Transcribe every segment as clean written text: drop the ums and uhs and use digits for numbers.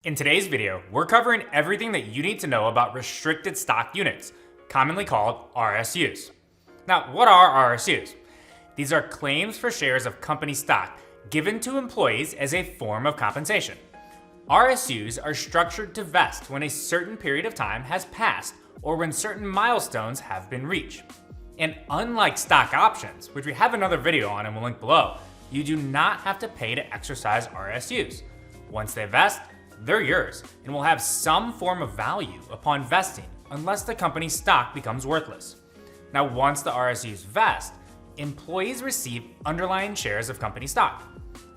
In today's video, we're covering everything that you need to know about restricted stock units, commonly called RSUs. Now, what are RSUs? These are claims for shares of company stock given to employees as a form of compensation. RSUs are structured to vest when a certain period of time has passed or when certain milestones have been reached. And unlike stock options, which we have another video on and we'll link below, you do not have to pay to exercise RSUs. Once they vest, they're yours and will have some form of value upon vesting unless the company's stock becomes worthless. Now, once the RSUs vest, employees receive underlying shares of company stock.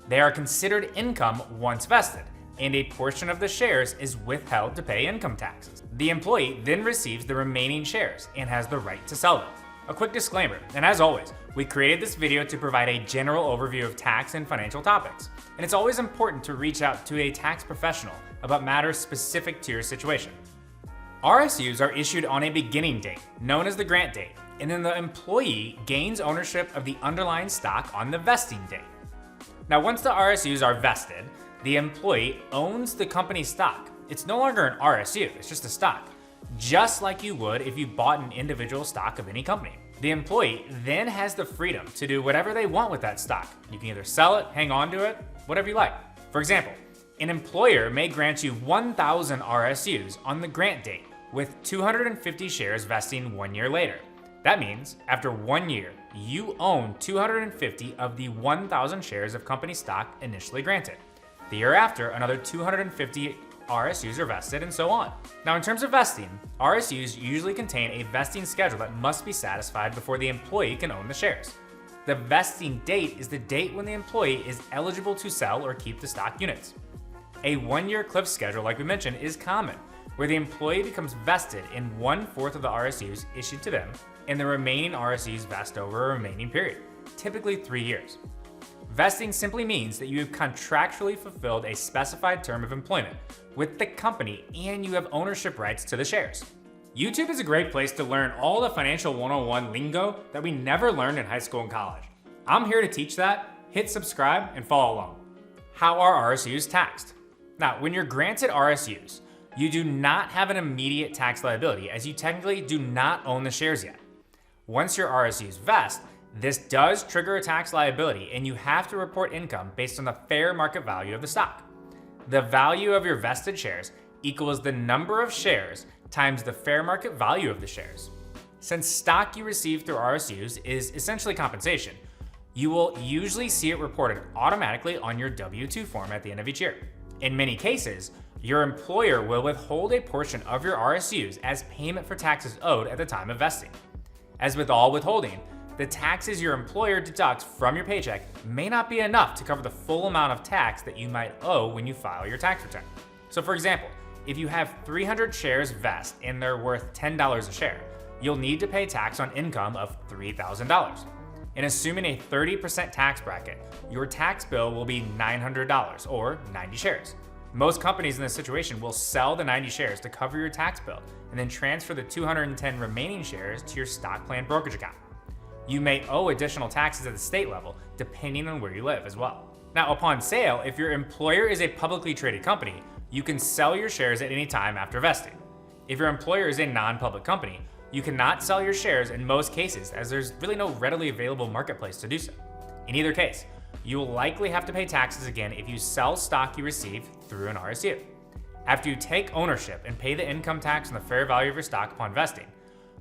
They are considered income once vested, and a portion of the shares is withheld to pay income taxes. The employee then receives the remaining shares and has the right to sell them. A quick disclaimer, and as always, we created this video to provide a general overview of tax and financial topics, and it's always important to reach out to a tax professional about matters specific to your situation. RSUs are issued on a beginning date, known as the grant date, and then the employee gains ownership of the underlying stock on the vesting date. Now, once the RSUs are vested, the employee owns the company's stock. It's no longer an RSU, it's just a stock, just like you would if you bought an individual stock of any company. The employee then has the freedom to do whatever they want with that stock. You can either sell it, hang on to it, whatever you like. For example, an employer may grant you 1,000 RSUs on the grant date, with 250 shares vesting 1 year later. That means after 1 year, you own 250 of the 1,000 shares of company stock initially granted. The year after, another 250 RSUs are vested, and so on. Now, in terms of vesting, RSUs usually contain a vesting schedule that must be satisfied before the employee can own the shares. The vesting date is the date when the employee is eligible to sell or keep the stock units. A 1 year cliff schedule, like we mentioned, is common, where the employee becomes vested in 1/4 of the RSUs issued to them, and the remaining RSUs vest over a remaining period, typically 3 years. Vesting simply means that you have contractually fulfilled a specified term of employment with the company and you have ownership rights to the shares. YouTube is a great place to learn all the financial 101 lingo that we never learned in high school and college. I'm here to teach that. Hit subscribe and follow along. How are RSUs taxed? Now, when you're granted RSUs, you do not have an immediate tax liability as you technically do not own the shares yet. Once your RSUs vest, this does trigger a tax liability and you have to report income based on the fair market value of the stock. The value of your vested shares equals the number of shares times the fair market value of the shares. Since stock you receive through RSUs is essentially compensation, you will usually see it reported automatically on your W-2 form at the end of each year. In many cases, your employer will withhold a portion of your RSUs as payment for taxes owed at the time of vesting. As with all withholding, the taxes your employer deducts from your paycheck may not be enough to cover the full amount of tax that you might owe when you file your tax return. So for example, if you have 300 shares vest and they're worth $10 a share, you'll need to pay tax on income of $3,000. And assuming a 30% tax bracket, your tax bill will be $900 or 90 shares. Most companies in this situation will sell the 90 shares to cover your tax bill and then transfer the 210 remaining shares to your stock plan brokerage account. You may owe additional taxes at the state level, depending on where you live as well. Now, upon sale, if your employer is a publicly traded company, you can sell your shares at any time after vesting. If your employer is a non-public company, you cannot sell your shares in most cases as there's really no readily available marketplace to do so. In either case, you will likely have to pay taxes again if you sell stock you receive through an RSU. After you take ownership and pay the income tax on the fair value of your stock upon vesting,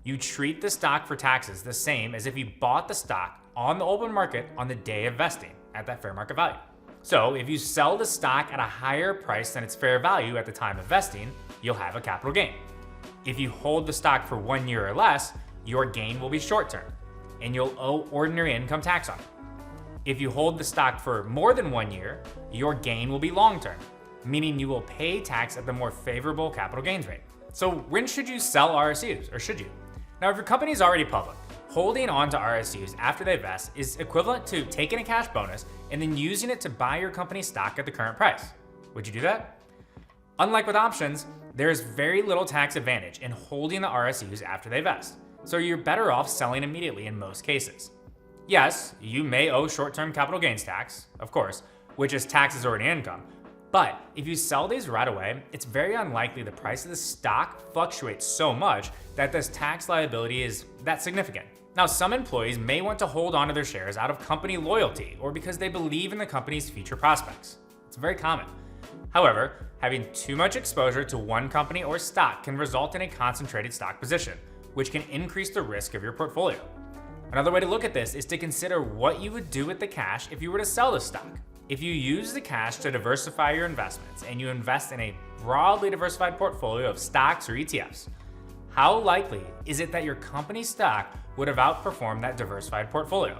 you treat the stock for taxes the same as if you bought the stock on the open market on the day of vesting at that fair market value. So if you sell the stock at a higher price than its fair value at the time of vesting, you'll have a capital gain. If you hold the stock for 1 year or less, your gain will be short-term, and you'll owe ordinary income tax on it. If you hold the stock for more than 1 year, your gain will be long-term, meaning you will pay tax at the more favorable capital gains rate. So when should you sell RSUs, or should you? Now, if your company is already public, holding on to RSUs after they vest is equivalent to taking a cash bonus and then using it to buy your company's stock at the current price. Would you do that? Unlike with options, there is very little tax advantage in holding the RSUs after they vest, so you're better off selling immediately in most cases. Yes, you may owe short-term capital gains tax, of course, which is taxes or income, But if you sell these right away, it's very unlikely the price of the stock fluctuates so much that this tax liability is that significant. Now, some employees may want to hold on to their shares out of company loyalty or because they believe in the company's future prospects. It's very common. However, having too much exposure to one company or stock can result in a concentrated stock position, which can increase the risk of your portfolio. Another way to look at this is to consider what you would do with the cash if you were to sell the stock. If you use the cash to diversify your investments and you invest in a broadly diversified portfolio of stocks or ETFs, how likely is it that your company stock would have outperformed that diversified portfolio?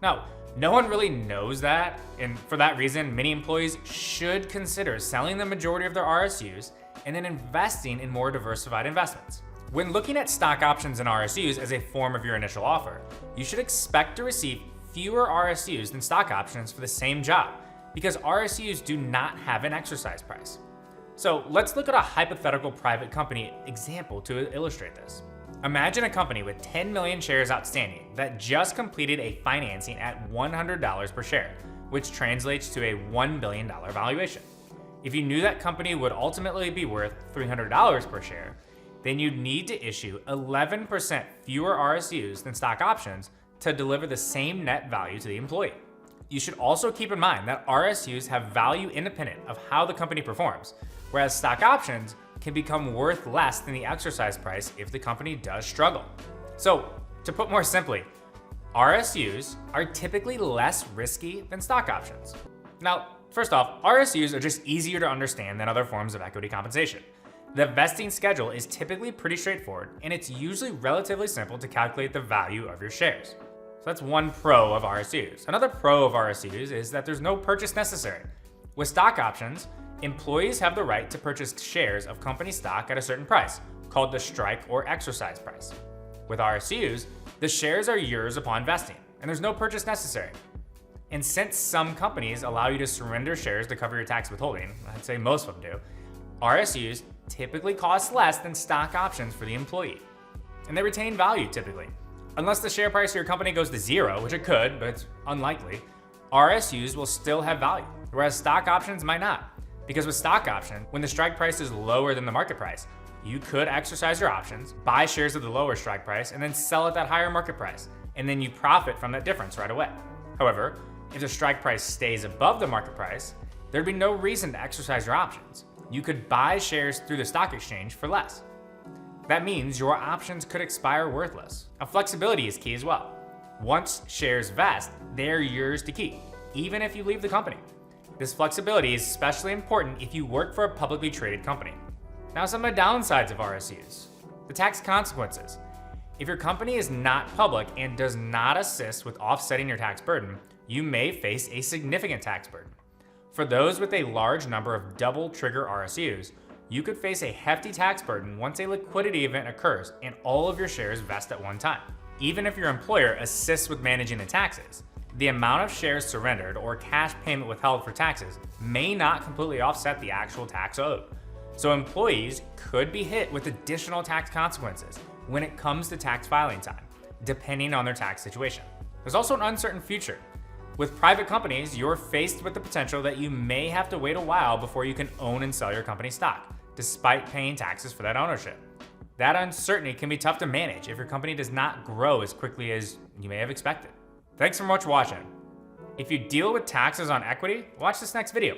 Now, no one really knows that, and for that reason, many employees should consider selling the majority of their RSUs and then investing in more diversified investments. When looking at stock options and RSUs as a form of your initial offer, you should expect to receive fewer RSUs than stock options for the same job, because RSUs do not have an exercise price. So let's look at a hypothetical private company example to illustrate this. Imagine a company with 10 million shares outstanding that just completed a financing at $100 per share, which translates to a $1 billion valuation. If you knew that company would ultimately be worth $300 per share, then you'd need to issue 11% fewer RSUs than stock options to deliver the same net value to the employee. You should also keep in mind that RSUs have value independent of how the company performs, whereas stock options can become worth less than the exercise price if the company does struggle. So, to put more simply, RSUs are typically less risky than stock options. Now, first off, RSUs are just easier to understand than other forms of equity compensation. The vesting schedule is typically pretty straightforward, and it's usually relatively simple to calculate the value of your shares. So that's one pro of RSUs. Another pro of RSUs is that there's no purchase necessary. With stock options, employees have the right to purchase shares of company stock at a certain price, called the strike or exercise price. With RSUs, the shares are yours upon vesting, and there's no purchase necessary. And since some companies allow you to surrender shares to cover your tax withholding, I'd say most of them do, RSUs typically cost less than stock options for the employee. And they retain value typically. Unless the share price of your company goes to zero, which it could, but it's unlikely, RSUs will still have value, whereas stock options might not. Because with stock options, when the strike price is lower than the market price, you could exercise your options, buy shares at the lower strike price, and then sell at that higher market price, and then you profit from that difference right away. However, if the strike price stays above the market price, there'd be no reason to exercise your options. You could buy shares through the stock exchange for less. That means your options could expire worthless. Now, flexibility is key as well. Once shares vest, they're yours to keep, even if you leave the company. This flexibility is especially important if you work for a publicly traded company. Now, some of the downsides of RSUs. The tax consequences. If your company is not public and does not assist with offsetting your tax burden, you may face a significant tax burden. For those with a large number of double trigger RSUs, you could face a hefty tax burden once a liquidity event occurs and all of your shares vest at one time. Even if your employer assists with managing the taxes, the amount of shares surrendered or cash payment withheld for taxes may not completely offset the actual tax owed. So employees could be hit with additional tax consequences when it comes to tax filing time, depending on their tax situation. There's also an uncertain future. With private companies, you're faced with the potential that you may have to wait a while before you can own and sell your company stock, despite paying taxes for that ownership. That uncertainty can be tough to manage if your company does not grow as quickly as you may have expected. Thanks so much for watching. If you deal with taxes on equity, watch this next video.